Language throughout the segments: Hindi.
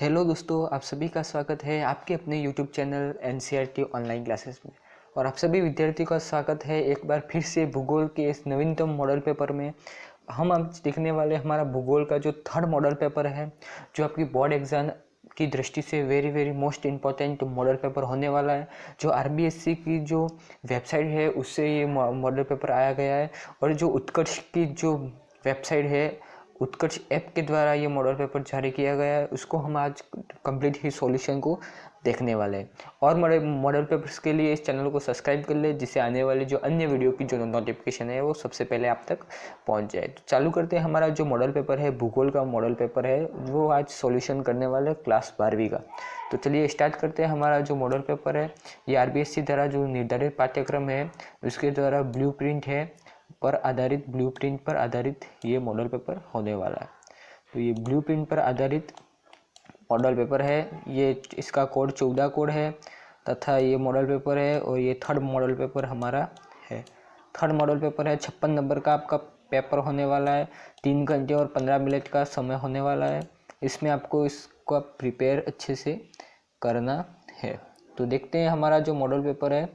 हेलो दोस्तों, आप सभी का स्वागत है आपके अपने YouTube channel NCERT online classes में। और आप सभी विद्यार्थियों का स्वागत है एक बार फिर से भूगोल के इस नवीनतम मॉडल पेपर में। हम आज देखने वाले हमारा भूगोल का जो थर्ड मॉडल पेपर है, जो आपकी बोर्ड एग्जाम की दृष्टि से very most important model paper होने वाला है। जो आरबीएससी की जो वेबसाइट है उससे ये मॉडल पेपर आया गया है, और जो उत्कर्ष की जो वेबसाइट है, उत्कर्ष ऐप के द्वारा ये मॉडल पेपर जारी किया गया है। उसको हम आज कंप्लीट ही सॉल्यूशन को देखने वाले हैं। और मॉडल पेपर्स के लिए इस चैनल को सब्सक्राइब कर ले, जिससे आने वाली जो अन्य वीडियो की जो नोटिफिकेशन है वो सबसे पहले आप तक पहुंच जाए। तो चालू करते हैं। हमारा जो मॉडल पेपर है, भूगोल का मॉडल पेपर है, वो आज सॉल्यूशन करने वाले क्लास 12वीं का। तो चलिए स्टार्ट करते हैं। हमारा जो मॉडल पेपर है ये आरबीएससी द्वारा जो निर्धारित पाठ्यक्रम है उसके द्वारा ब्लूप्रिंट पर आधारित ये मॉडल पेपर होने वाला है। तो ये ब्लूप्रिंट पर आधारित मॉडल पेपर है। ये इसका कोड 14 कोड है तथा ये मॉडल पेपर है, और ये थर्ड मॉडल पेपर हमारा है। थर्ड मॉडल पेपर है, 56 नंबर का आपका पेपर होने वाला है। 3 घंटे और 15 मिनट का समय होने वाला है। इसमें आपको इसका प्रिपेयर अच्छे से करना है। तो देखते हैं हमारा जो मॉडल पेपर है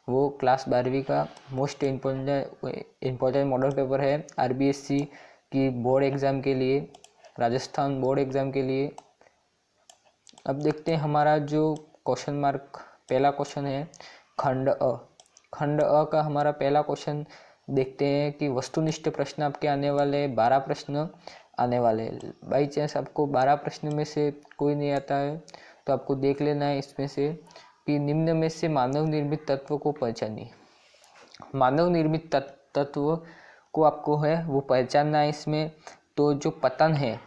वो क्लास 12वीं का मोस्ट इम्पोर्टेंट मॉडल पेपर है आरबीएससी की बोर्ड एग्ज़ाम के लिए, राजस्थान बोर्ड एग्ज़ाम के लिए। अब देखते हैं हमारा जो क्वेश्चन मार्क पहला क्वेश्चन है खंड अ का हमारा पहला क्वेश्चन देखते हैं कि वस्तुनिष्ठ प्रश्न आपके आने वाले 12 प्रश्न आने वाले हैं। बाई चांस आपको 12 प्रश्न में से कोई नहीं आता है तो आपको देख लेना है इसमें से कि निम्न में से मानव निर्मित तत्व को पहचानिए। मानव निर्मित तत्व को आपको है वो पहचानना है इसमें। तो जो पतन है,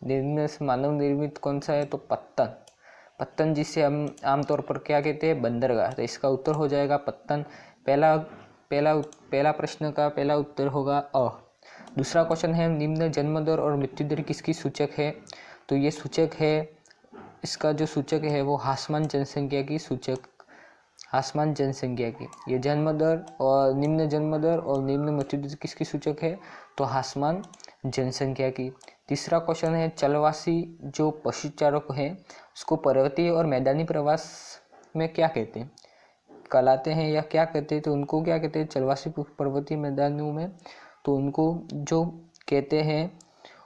निम्न से मानव निर्मित कौन सा है, तो पत्तन जिसे हम आमतौर पर क्या कहते हैं, बंदरगाह। तो इसका उत्तर हो जाएगा पत्तन। पहला प्रश्न का पहला उत्तर होगा अ। दूसरा क्वेश्चन है निम्न जन्म दर और मृत्यु दर किसकी सूचक है। तो ये सूचक है, इसका जो सूचक है वो ह्रासमान जनसंख्या की ये जन्म दर और निम्न जन्म दर और निम्न मृत्यु दर किसकी सूचक है, तो ह्रासमान जनसंख्या की। तीसरा क्वेश्चन है चलवासी जो पशुचारक है उसको पर्वतीय और मैदानी प्रवास में क्या कहते हैं, कहलाते हैं या क्या कहते हैं, तो उनको क्या कहते हैं, चलवासी पर्वतीय मैदानों में तो उनको जो कहते हैं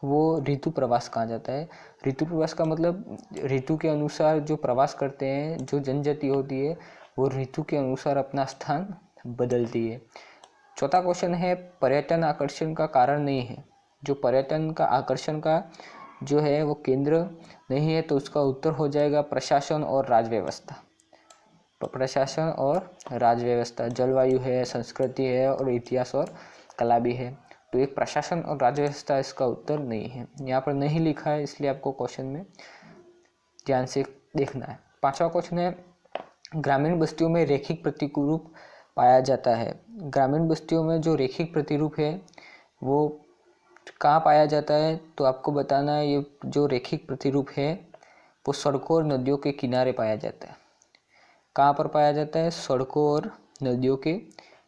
वो ऋतु प्रवास कहा जाता है। ऋतु प्रवास का मतलब ऋतु के अनुसार जो प्रवास करते हैं, जो जनजाति होती है वो ऋतु के अनुसार अपना स्थान बदलती है। चौथा क्वेश्चन है पर्यटन आकर्षण का कारण नहीं है। जो पर्यटन का आकर्षण का जो है वो केंद्र नहीं है, तो उसका उत्तर हो जाएगा प्रशासन और राजव्यवस्था। जलवायु है, संस्कृति है और इतिहास और कला भी है। तो एक प्रशासन और राजव्यवस्था इसका उत्तर नहीं है, यहाँ पर नहीं लिखा है, इसलिए आपको क्वेश्चन में ध्यान से देखना है। पांचवा क्वेश्चन है ग्रामीण बस्तियों में रैखिक प्रतिरूप पाया जाता है। ग्रामीण बस्तियों में जो रैखिक प्रतिरूप है वो कहाँ पाया जाता है, तो आपको बताना है ये जो रैखिक प्रतिरूप है वो सड़कों और नदियों के किनारे पाया जाता है। कहाँ पर पाया जाता है, सड़कों और नदियों के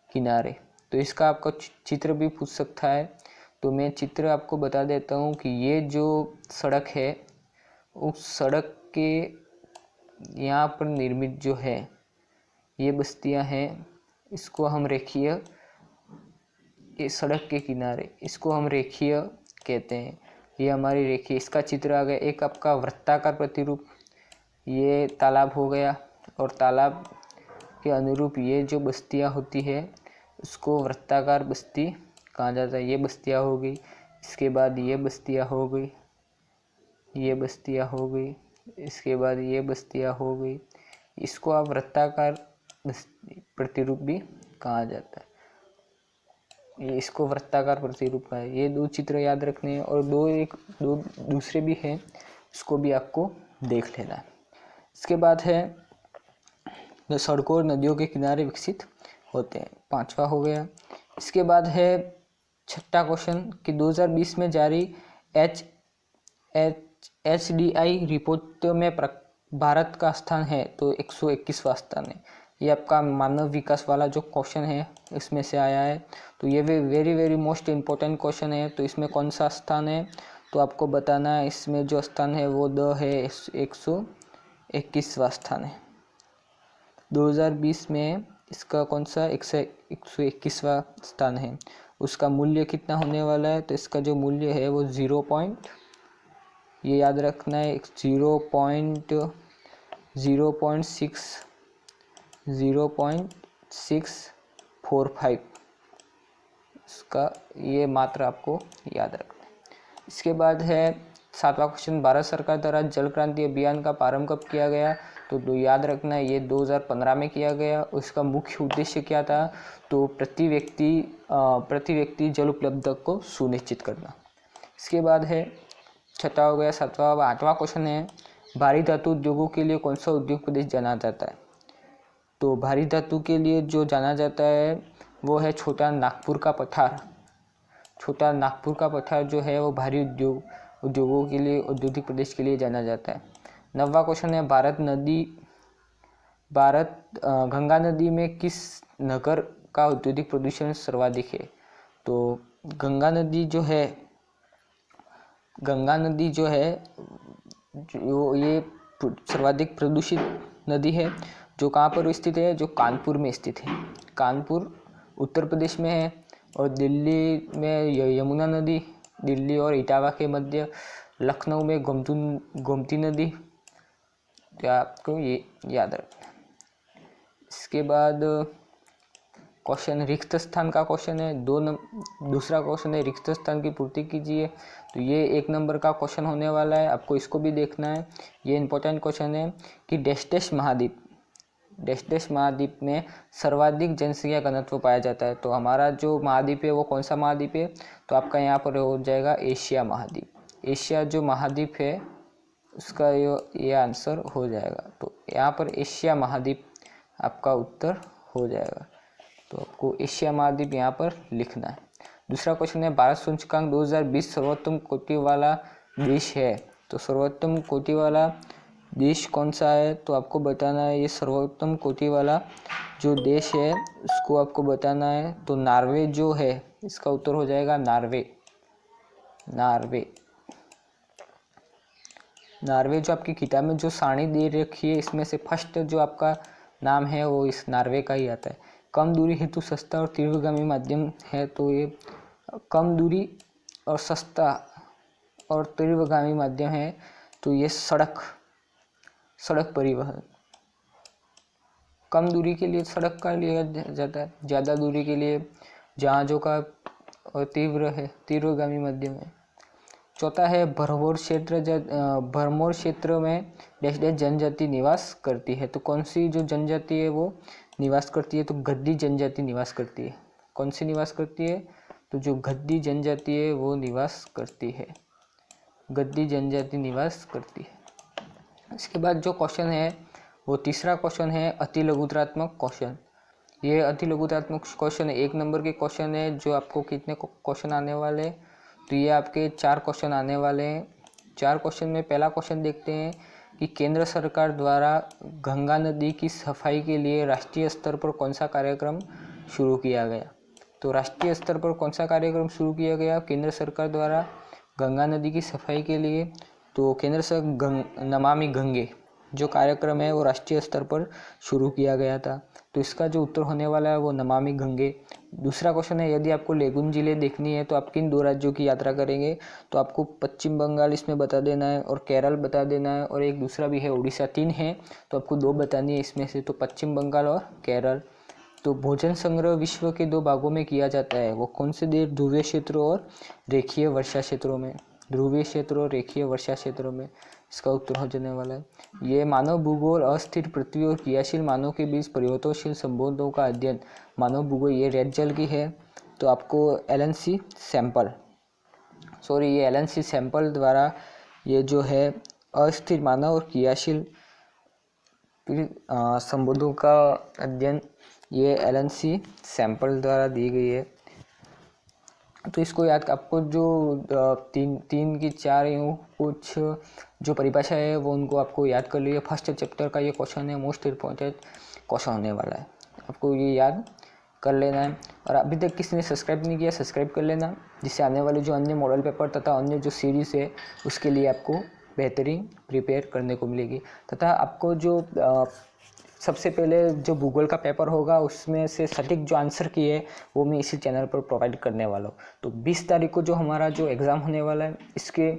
किनारे। तो इसका आपका चित्र भी पूछ सकता है, तो मैं चित्र आपको बता देता हूँ कि ये जो सड़क है उस सड़क के यहाँ पर निर्मित जो है ये बस्तियाँ हैं, इसको हम रेखीय, ये सड़क के किनारे इसको हम रेखीय कहते हैं। ये हमारी रेखीय, इसका चित्र आ गया। एक आपका वृत्ताकार प्रतिरूप, ये तालाब हो गया, और तालाब के अनुरूप ये जो बस्तियाँ होती है उसको वृत्ताकार बस्ती कहा जाता है। ये बस्तियाँ हो गई, इसके बाद ये बस्तियाँ हो गई, ये बस्तियाँ हो गई, इसके बाद ये बस्तियाँ हो गई। इसको आप वृत्ताकार प्रतिरूप भी कहा जाता है। ये इसको वृत्ताकार प्रतिरूप का है। ये दो चित्र याद रखने हैं, और दो दूसरे भी हैं, इसको भी आपको देख लेना है। इसके बाद है सड़कों और नदियों के किनारे विकसित होते हैं, पांचवा हो गया। इसके बाद है छठा क्वेश्चन कि 2020 में जारी HDI रिपोर्ट में भारत का स्थान है, तो 121वां स्थान है। ये आपका मानव विकास वाला जो क्वेश्चन है इसमें से आया है। तो ये वेरी मोस्ट इम्पोर्टेंट क्वेश्चन है। तो इसमें कौन सा स्थान है, तो आपको बताना है इसमें जो स्थान है वो द है, 121वां स्थान है। 2020 में इसका कौन सा 121वां स्थान है। उसका मूल्य कितना होने वाला है, तो इसका जो मूल्य है वो ये याद रखना है 0.645 इसका ये मात्रा आपको याद रखना है। इसके बाद है 7वां क्वेश्चन, भारत सरकार द्वारा जल क्रांति अभियान का प्रारंभ कब किया गया, तो याद रखना है ये 2015 में किया गया। उसका मुख्य उद्देश्य क्या था, तो प्रति व्यक्ति जल उपलब्धता को सुनिश्चित करना। इसके बाद है छठा हो गया 7वां। 8वां क्वेश्चन है, भारी धातु उद्योगों के लिए कौन सा उद्योग प्रदेश जाना जाता है, तो भारी धातु के लिए जो जाना जाता है वो है छोटा नागपुर का पठार। छोटा नागपुर का पठार जो है वो भारी उद्योगों के लिए, औद्योगिक प्रदेश के लिए जाना जाता है। 9वां क्वेश्चन है, गंगा नदी में किस नगर का औद्योगिक प्रदूषण सर्वाधिक है, तो गंगा नदी जो है जो ये सर्वाधिक प्रदूषित नदी है, जो कहाँ पर स्थित है, जो कानपुर में स्थित है। कानपुर उत्तर प्रदेश में है। और दिल्ली में यमुना नदी, दिल्ली और इटावा के मध्य, लखनऊ में गोमती नदी, तो आपको ये याद रखना है। इसके बाद क्वेश्चन रिक्त स्थान का क्वेश्चन है, दूसरा क्वेश्चन है रिक्त स्थान की पूर्ति कीजिए, तो ये 1 नंबर का क्वेश्चन होने वाला है, आपको इसको भी देखना है। ये इंपॉर्टेंट क्वेश्चन है कि डैश महाद्वीप में सर्वाधिक जनसंख्या घनत्व पाया जाता है। तो हमारा जो महाद्वीप है वो कौन सा महाद्वीप है, तो आपका यहाँ पर हो जाएगा एशिया महाद्वीप। एशिया जो महाद्वीप है उसका ये आंसर हो जाएगा। तो यहाँ पर एशिया महाद्वीप आपका उत्तर हो जाएगा। तो आपको एशिया महाद्वीप यहाँ पर लिखना है। दूसरा क्वेश्चन है, भारत सूचकांक 2020 सर्वोत्तम कोटि वाला देश है, तो सर्वोत्तम कोटि वाला देश कौन सा है, तो आपको बताना है ये सर्वोत्तम कोटि वाला जो देश है उसको आपको बताना है। तो नॉर्वे जो है, इसका उत्तर हो जाएगा नॉर्वे जो आपकी किताब में जो सारणी दे रखी है, इसमें से फर्स्ट जो आपका नाम है वो इस नॉर्वे का ही आता है। कम दूरी हेतु सस्ता और तीव्रगामी माध्यम है, तो ये कम दूरी और सस्ता और तीव्रगामी माध्यम है, तो ये सड़क परिवहन। कम दूरी के लिए सड़क का लिया जाता है, ज़्यादा दूरी के लिए जहाज़ों का, और तीव्रगामी माध्यम है। चौथा है, भरमौर क्षेत्र में डैश जनजाति निवास करती है, तो कौन सी जो जनजाति है वो निवास करती है, तो गद्दी जनजाति निवास करती है। कौन सी निवास करती है, तो जो गद्दी जनजाति है वो निवास करती है, गद्दी जनजाति निवास करती है। इसके बाद जो क्वेश्चन है वो तीसरा क्वेश्चन है अति लघुत्तरात्मक क्वेश्चन। ये अति लघुत्तरात्मक क्वेश्चन 1 नंबर के क्वेश्चन है, जो आपको कितने क्वेश्चन आने वाले हैं, तो ये आपके 4 क्वेश्चन आने वाले हैं। 4 क्वेश्चन में पहला क्वेश्चन देखते हैं कि केंद्र सरकार द्वारा गंगा नदी की सफाई के लिए राष्ट्रीय स्तर पर कौन सा कार्यक्रम शुरू किया गया। तो राष्ट्रीय स्तर पर कौन सा कार्यक्रम शुरू किया गया केंद्र सरकार द्वारा गंगा नदी की सफाई के लिए, तो केंद्र सरकार नमामि गंगे जो कार्यक्रम है वो राष्ट्रीय स्तर पर शुरू किया गया था। तो इसका जो उत्तर होने वाला है वो नमामि गंगे। दूसरा क्वेश्चन है, यदि आपको लेगुन जिले देखनी है तो आप किन 2 राज्यों की यात्रा करेंगे, तो आपको पश्चिम बंगाल इसमें बता देना है और केरल बता देना है, और एक दूसरा भी है उड़ीसा। 3 है तो आपको 2 बतानी है इसमें से, तो पश्चिम बंगाल और केरल। तो भोजन संग्रह विश्व के 2 भागों में किया जाता है, वो कौन से देश, ध्रुवीय क्षेत्रों और रेखीय वर्षा क्षेत्रों में। ध्रुवीय क्षेत्र और रेखीय वर्षा क्षेत्रों में इसका उत्तर हो जाने वाला है। ये मानव भूगोल, अस्थिर पृथ्वी और क्रियाशील मानव के बीच परिवर्तनशील संबंधों का अध्ययन, मानव भूगोल, ये रेड जेल की है। तो आपको एलएनसी सैंपल द्वारा ये जो है अस्थिर मानव और क्रियाशील संबंधों का अध्ययन, ये एलएनसी सैंपल द्वारा दी गई है। तो इसको याद, आपको जो 3 की 4 यूँ कुछ जो परिभाषा है वो उनको आपको याद कर लिए। फर्स्ट चैप्टर का ये क्वेश्चन है, मोस्ट इम्पोर्टेंट क्वेश्चन होने वाला है, आपको ये याद कर लेना है। और अभी तक किसी ने सब्सक्राइब नहीं किया, सब्सक्राइब कर लेना, जिससे आने वाले जो अन्य मॉडल पेपर तथा अन्य जो सीरीज़ है उसके लिए आपको बेहतरीन प्रिपेयर करने को मिलेगी। तथा आपको जो सबसे पहले जो गूगल का पेपर होगा उसमें से सटीक जो आंसर की है वो मैं इसी चैनल पर प्रोवाइड करने वाला हूँ। तो 20 तारीख को जो हमारा जो एग्ज़ाम होने वाला है, इसके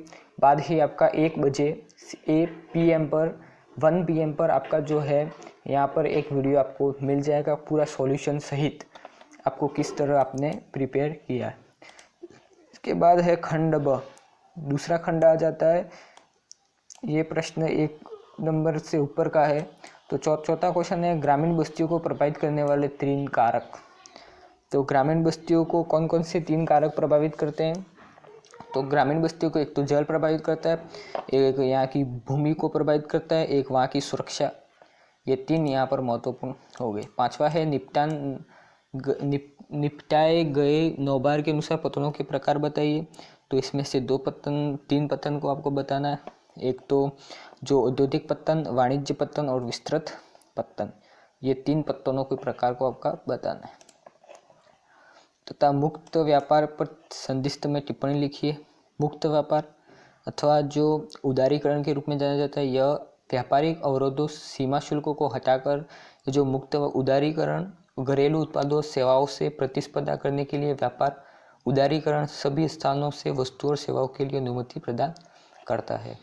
बाद ही आपका 1 बजे PM पर 1 PM पर आपका जो है यहाँ पर एक वीडियो आपको मिल जाएगा पूरा सॉल्यूशन सहित, आपको किस तरह आपने प्रिपेयर किया है। इसके बाद है खंड ब, दूसरा खंड आ जाता है। ये प्रश्न 1 नंबर से ऊपर का है। तो चौथा क्वेश्चन है ग्रामीण बस्तियों को प्रभावित करने वाले 3 कारक। तो ग्रामीण बस्तियों को कौन कौन से 3 कारक प्रभावित करते हैं? तो ग्रामीण बस्तियों को एक तो जल प्रभावित करता है, एक यहाँ की भूमि को प्रभावित करता है, एक वहाँ की सुरक्षा। ये 3 यहाँ पर महत्वपूर्ण हो गए। 5वां है निपटाए गए 9 बार के अनुसार पत्तनों के प्रकार बताइए। तो इसमें से 3 पत्तन को आपको बताना है। एक तो जो औद्योगिक पत्तन, वाणिज्य पत्तन और विस्तृत पत्तन, ये 3 पत्तनों के प्रकार को आपका बताना है। तथा मुक्त व्यापार पर संदिग्ध में टिप्पणी लिखिए। मुक्त व्यापार अथवा जो उदारीकरण के रूप में जाना जाता है, यह व्यापारिक अवरोधों, सीमा शुल्कों को हटाकर जो मुक्त उदारीकरण घरेलू उत्पादों सेवाओं से प्रतिस्पर्धा करने के लिए व्यापार उदारीकरण सभी स्थानों से वस्तुओं और सेवाओं के लिए अनुमति प्रदान करता है।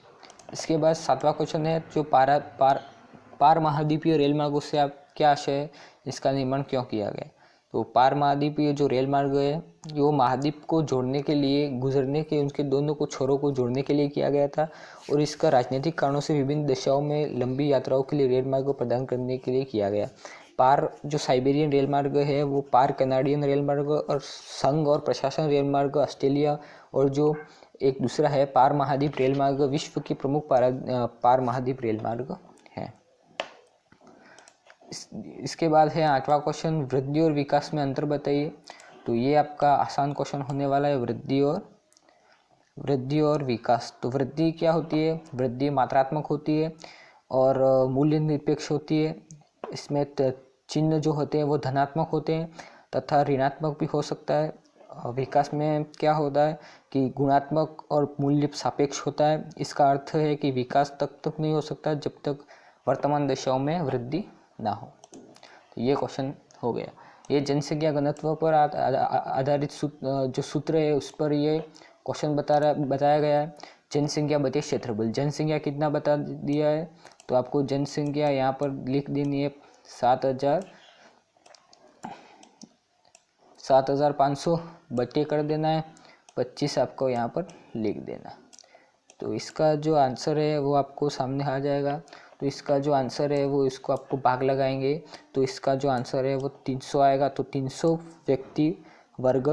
इसके बाद 7वां क्वेश्चन है जो पार महाद्वीपीय रेल मार्गों से आप क्या आशय है, इसका निर्माण क्यों किया गया? तो पार महाद्वीपीय जो रेल मार्ग है वो महाद्वीप को जोड़ने के लिए, गुजरने के उनके दोनों को छोरों को जोड़ने के लिए किया गया था। और इसका राजनीतिक कारणों से विभिन्न दिशाओं में लंबी यात्राओं के लिए रेल मार्ग प्रदान करने के लिए किया गया। पार जो साइबेरियन रेल मार्ग है वो पार कनाडियन रेल मार्ग और संघ और प्रशासन रेल मार्ग ऑस्ट्रेलिया, और जो एक दूसरा है पार महाद्वीप रेल मार्ग विश्व की प्रमुख पार महाद्वीप रेल मार्ग है। इसके बाद है 8वां क्वेश्चन वृद्धि और विकास में अंतर बताइए। तो ये आपका आसान क्वेश्चन होने वाला है, वृद्धि और विकास। तो वृद्धि क्या होती है? वृद्धि मात्रात्मक होती है और मूल्य निरपेक्ष होती है। इसमें चिन्ह जो होते हैं वो धनात्मक होते हैं तथा ऋणात्मक भी हो सकता है। विकास में क्या होता है कि गुणात्मक और मूल्य सापेक्ष होता है। इसका अर्थ है कि विकास तक नहीं हो सकता जब तक वर्तमान दशाओं में वृद्धि ना हो। तो ये क्वेश्चन हो गया। ये जनसंख्या घनत्व पर आधारित जो सूत्र है उस पर ये क्वेश्चन बताया गया है। जनसंख्या बटे क्षेत्रफल, जनसंख्या कितना बता दिया है, तो आपको जनसंख्या यहाँ पर लिख देनी है 7,500 बटे कर देना है 25 आपको यहाँ पर लिख देना। तो इसका जो आंसर है वो आपको सामने आ जाएगा। तो इसका जो आंसर है वो इसको आपको भाग लगाएंगे तो इसका जो आंसर है वो 300 आएगा। तो 300 व्यक्ति वर्ग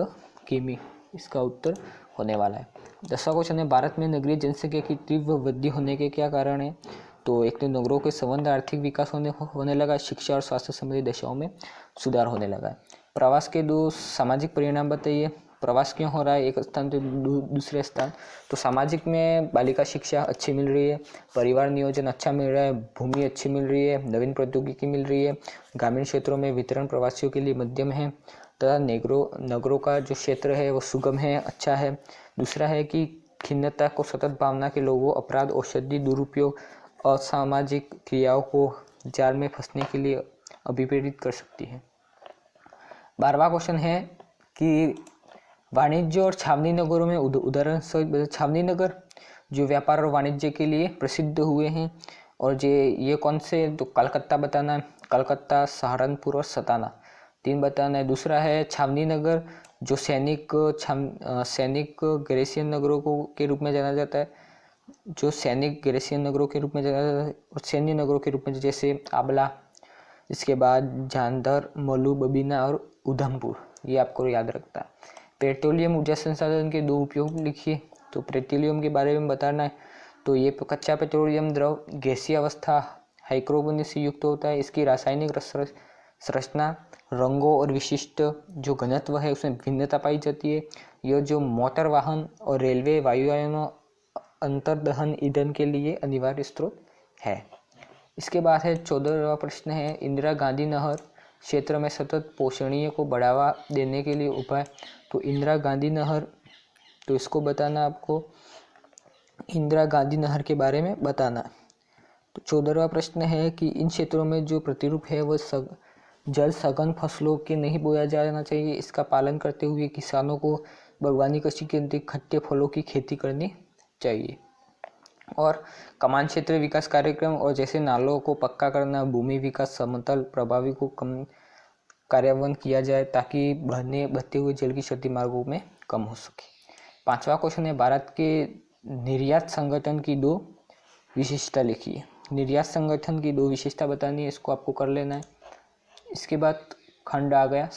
किमी इसका उत्तर होने वाला है। 10वां क्वेश्चन है भारत में नगरीय जनसंख्या की तीव्र वृद्धि होने के क्या कारण है? तो एक तो नगरों के संबंध आर्थिक विकास होने लगा, शिक्षा और स्वास्थ्य संबंधी दिशाओं में सुधार होने लगा है। प्रवास के 2 सामाजिक परिणाम बताइए। प्रवास क्यों हो रहा है एक स्थान से दूसरे स्थान? तो सामाजिक में बालिका शिक्षा अच्छी मिल रही है, परिवार नियोजन अच्छा मिल रहा है, भूमि अच्छी मिल रही है, नवीन प्रौद्योगिकी मिल रही है, ग्रामीण क्षेत्रों में वितरण प्रवासियों के लिए मध्यम है तथा नगरों का जो क्षेत्र है वो सुगम है, अच्छा है। दूसरा है कि खिन्नता को सतत भावना के लोगों, अपराध, औषधि दुरुपयोग, असामाजिक क्रियाओं को जाल में फंसने के लिए अभिप्रेरित कर सकती है। 12वां क्वेश्चन है कि वाणिज्य और छावनी नगरों में उदाहरण सहित छावनी नगर जो व्यापार और वाणिज्य के लिए प्रसिद्ध हुए हैं, और ये कौन से? तो कलकत्ता बताना है, कलकत्ता, सहारनपुर और सताना 3 बताना है। दूसरा है छावनी नगर जो सैनिक गैरिसन नगरों के रूप में जाना जाता है, जो सैनिक गैरिसन नगरों के रूप में जाना जाता है, और सैन्य नगरों के रूप में जैसे आबला, इसके बाद झांझर, मलू, बबीना और उधमपुर, ये आपको याद रखता है। पेट्रोलियम ऊर्जा संसाधन के 2 उपयोग लिखिए। तो पेट्रोलियम के बारे में बताना है। तो ये कच्चा पेट्रोलियम द्रव गैसीय अवस्था हाइड्रोजन से युक्त होता है। इसकी रासायनिक संरचना, रंगों और विशिष्ट जो घनत्व है उसमें भिन्नता पाई जाती है। यह जो मोटर वाहन और रेलवे वायुयानों अंतर्दहन ईंधन के लिए अनिवार्य स्रोत है। इसके बाद है 14वां प्रश्न है इंदिरा गांधी नहर क्षेत्र में सतत पोषणीय को बढ़ावा देने के लिए उपाय, तो इंदिरा गांधी नहर, तो इसको बताना आपको, इंदिरा गांधी नहर के बारे में बताना। तो 14वां प्रश्न है कि इन क्षेत्रों में जो प्रतिरूप है वह जल सघन फसलों के नहीं बोया जाना चाहिए, इसका पालन करते हुए किसानों को बागवानी कृषि के अंतर्गत खट्टे फलों की खेती करनी चाहिए। और कमान क्षेत्र विकास कार्यक्रम और जैसे नालों को पक्का करना, भूमि विकास समतल प्रभावी को कम कार्यान्वयन किया जाए ताकि बहते हुए जल की क्षति मार्गों में कम हो सके। 5वां क्वेश्चन है भारत के निर्यात संगठन की 2 विशेषता लिखिए। निर्यात संगठन की 2 विशेषता बतानी है, इसको आपको कर लेना है। इसके बाद खंड आ गया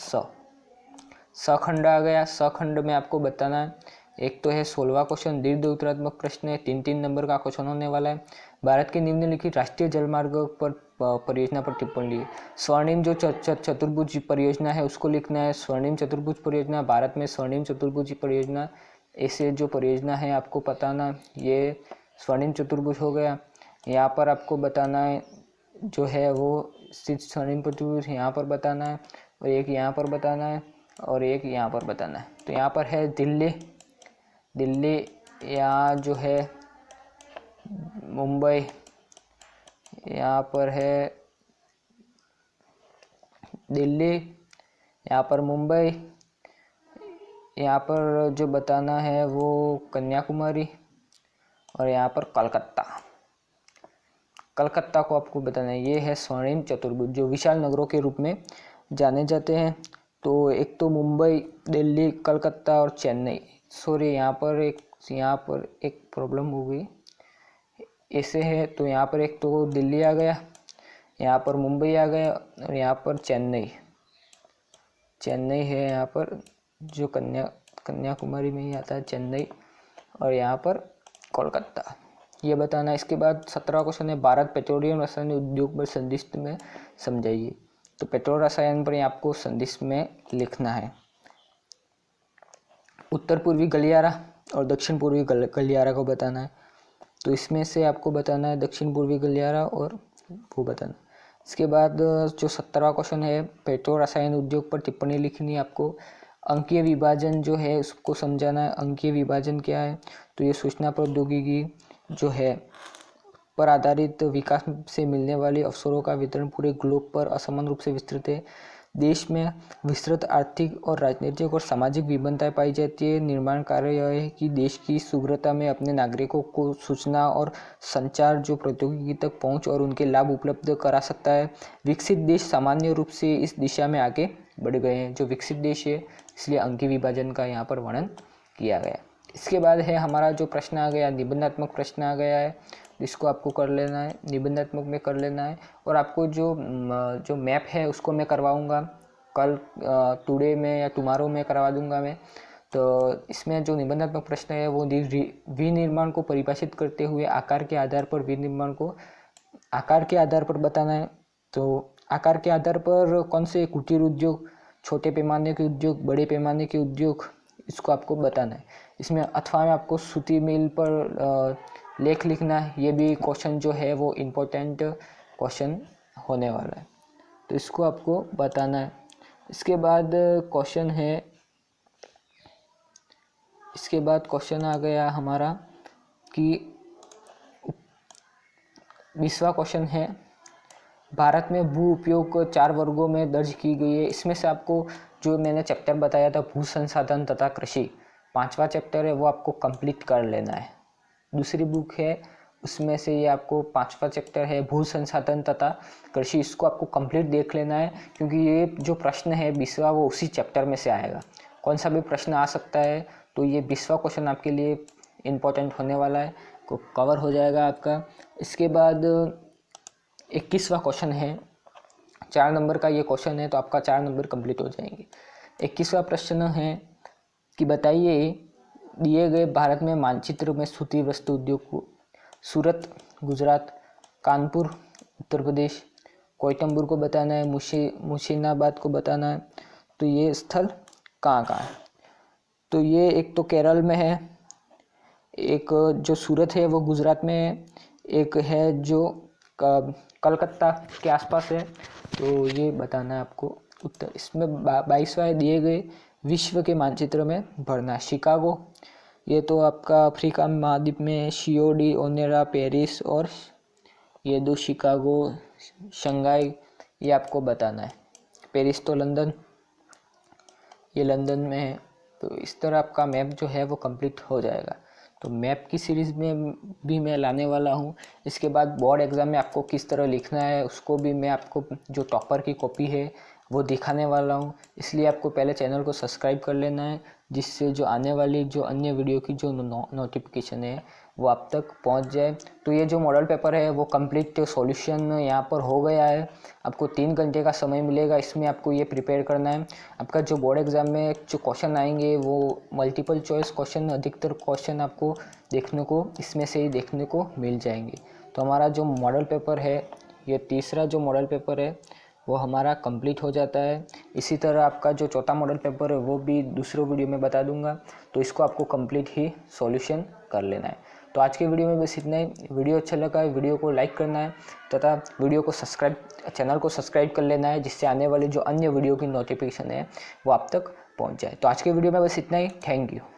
सखंड आ गया। सखंड में आपको बताना है, एक तो है 16वां क्वेश्चन, दीर्घ उत्तरात्मक प्रश्न है, 3-3 नंबर का क्वेश्चन होने वाला है। भारत के निम्नलिखित राष्ट्रीय जलमार्ग पर परियोजना पर टिप्पणी लिखिए। स्वर्णिम जो चतुर्भुज परियोजना है उसको लिखना है। स्वर्णिम चतुर्भुज परियोजना, भारत में स्वर्णिम चतुर्भुज परियोजना ऐसे जो परियोजना है आपको बताना, ये स्वर्णिम चतुर्भुज हो गया। यहाँ पर आपको बताना है जो है वो स्वर्णिम चतुर्भुज यहाँ पर बताना है, और एक यहाँ पर बताना है, और एक यहाँ पर बताना है। तो यहाँ पर है दिल्ली, यहाँ जो है मुंबई, यहाँ पर है दिल्ली, यहाँ पर मुंबई, यहाँ पर जो बताना है वो कन्याकुमारी, और यहाँ पर कलकत्ता को आपको बताना है। ये है स्वर्णिम चतुर्भुज जो विशाल नगरों के रूप में जाने जाते हैं। तो एक तो मुंबई, दिल्ली, कलकत्ता और चेन्नई। सॉरी, यहाँ पर एक प्रॉब्लम हो गई, ऐसे है। तो यहाँ पर एक तो दिल्ली आ गया, यहाँ पर मुंबई आ गया, और यहाँ पर चेन्नई है, यहाँ पर जो कन्याकुमारी में ही आता है चेन्नई, और यहाँ पर कोलकाता, ये बताना। इसके बाद 17वां क्वेश्चन है भारत पेट्रोलियम रसायन उद्योग पर संदिग्ध में समझाइए। तो पेट्रोल रसायन पर आपको संदिग्ध में लिखना है। उत्तर पूर्वी गलियारा और दक्षिण पूर्वी गलियारा को बताना है। तो इसमें से आपको बताना है दक्षिण पूर्वी गलियारा और वो बताना। इसके बाद जो 17वां क्वेश्चन है पेट्रोल रसायन उद्योग पर टिप्पणी लिखनी है आपको। अंकीय विभाजन जो है उसको समझाना है। अंकीय विभाजन क्या है? तो ये सूचना प्रौद्योगिकी जो है पर आधारित विकास से मिलने वाले अवसरों का वितरण पूरे ग्लोब पर असमान रूप से विस्तृत है। देश में विस्तृत आर्थिक और राजनीतिक और सामाजिक विभिन्नताएं पाई जाती है। निर्माण कार्य यह है कि देश की सुगमता में अपने नागरिकों को सूचना और संचार जो प्रौद्योगिकी तक पहुंच और उनके लाभ उपलब्ध करा सकता है। विकसित देश सामान्य रूप से इस दिशा में आगे बढ़ गए हैं। जो विकसित देश है इसलिए अंकीय विभाजन का यहाँ पर वर्णन किया गया। इसके बाद है हमारा जो प्रश्न आ गया निबंधात्मक प्रश्न आ गया है, इसको आपको कर लेना है, निबंधात्मक में कर लेना है। और आपको जो मैप है उसको मैं करवाऊंगा कल, टुडे में या टुमारो में करवा दूंगा मैं। तो इसमें जो निबंधात्मक प्रश्न है वो विनिर्माण को परिभाषित करते हुए आकार के आधार पर विनिर्माण को आकार के आधार पर बताना है। तो आकार के आधार पर कौन से कुटीर उद्योग, छोटे पैमाने के उद्योग, बड़े पैमाने के उद्योग, इसको आपको बताना है। इसमें अथवा में आपको सूती मिल पर लेख लिखना है। ये भी क्वेश्चन जो है वो इम्पोर्टेंट क्वेश्चन होने वाला है, तो इसको आपको बताना है। इसके बाद क्वेश्चन आ गया हमारा कि 20वां क्वेश्चन है भारत में भू उपयोग 4 वर्गों में दर्ज की गई है। इसमें से आपको जो मैंने चैप्टर बताया था भू संसाधन तथा कृषि, 5वां चैप्टर है वो आपको कंप्लीट कर लेना है। दूसरी बुक है उसमें से ये आपको 5वां चैप्टर है भू संसाधन तथा कृषि, इसको आपको कंप्लीट देख लेना है क्योंकि ये जो प्रश्न है 20वां वो उसी चैप्टर में से आएगा। कौन सा भी प्रश्न आ सकता है, तो ये 20वां क्वेश्चन आपके लिए इम्पोर्टेंट होने वाला है, को कवर हो जाएगा आपका। इसके बाद 21वां क्वेश्चन है, 4 नंबर का ये क्वेश्चन है, तो आपका 4 नंबर कंप्लीट हो जाएंगे। 21वां प्रश्न है कि बताइए दिए गए भारत में मानचित्र में सूती वस्त्र उद्योग को सूरत गुजरात, कानपुर उत्तर प्रदेश, कोयम्बटूर को बताना है, मुशीनाबाद को बताना है। तो ये स्थल कहाँ है? तो ये एक तो केरल में है, एक जो सूरत है वो गुजरात में है, एक है जो कलकत्ता के आसपास है, तो ये बताना है आपको उत्तर। इसमें 22वां दिए गए विश्व के मानचित्र में भरना। शिकागो, ये तो आपका अफ्रीका महाद्वीप में, शियोडी, ओनेरा, पेरिस और ये दो शिकागो, शंघाई, ये आपको बताना है। पेरिस तो लंदन, ये लंदन में है। तो इस तरह आपका मैप जो है वो कंप्लीट हो जाएगा। तो मैप की सीरीज़ में भी मैं लाने वाला हूँ। इसके बाद बोर्ड एग्ज़ाम में आपको किस तरह लिखना है उसको भी मैं आपको जो टॉपर की कॉपी है वो दिखाने वाला हूँ। इसलिए आपको पहले चैनल को सब्सक्राइब कर लेना है, जिससे जो आने वाली जो अन्य वीडियो की जो नोटिफिकेशन है वो आप तक पहुंच जाए। तो ये जो मॉडल पेपर है वो कंप्लीट सॉल्यूशन यहाँ पर हो गया है। आपको 3 घंटे का समय मिलेगा, इसमें आपको ये प्रिपेयर करना है। आपका जो बोर्ड एग्ज़ाम में जो क्वेश्चन आएंगे वो मल्टीपल चॉइस क्वेश्चन, अधिकतर क्वेश्चन आपको देखने को इसमें से ही देखने को मिल जाएंगे। तो हमारा जो मॉडल पेपर है, ये तीसरा जो मॉडल पेपर है वो हमारा कंप्लीट हो जाता है। इसी तरह आपका जो चौथा मॉडल पेपर है वो भी दूसरे वीडियो में बता दूंगा। तो इसको आपको कंप्लीट ही सॉल्यूशन कर लेना है। तो आज के वीडियो में बस इतना ही। वीडियो अच्छा लगा है, वीडियो को लाइक करना है तथा वीडियो को चैनल को सब्सक्राइब कर लेना है, जिससे आने वाले जो अन्य वीडियो की नोटिफिकेशन है वो आप तक पहुंच जाए। तो आज के वीडियो में बस इतना ही। Thank you.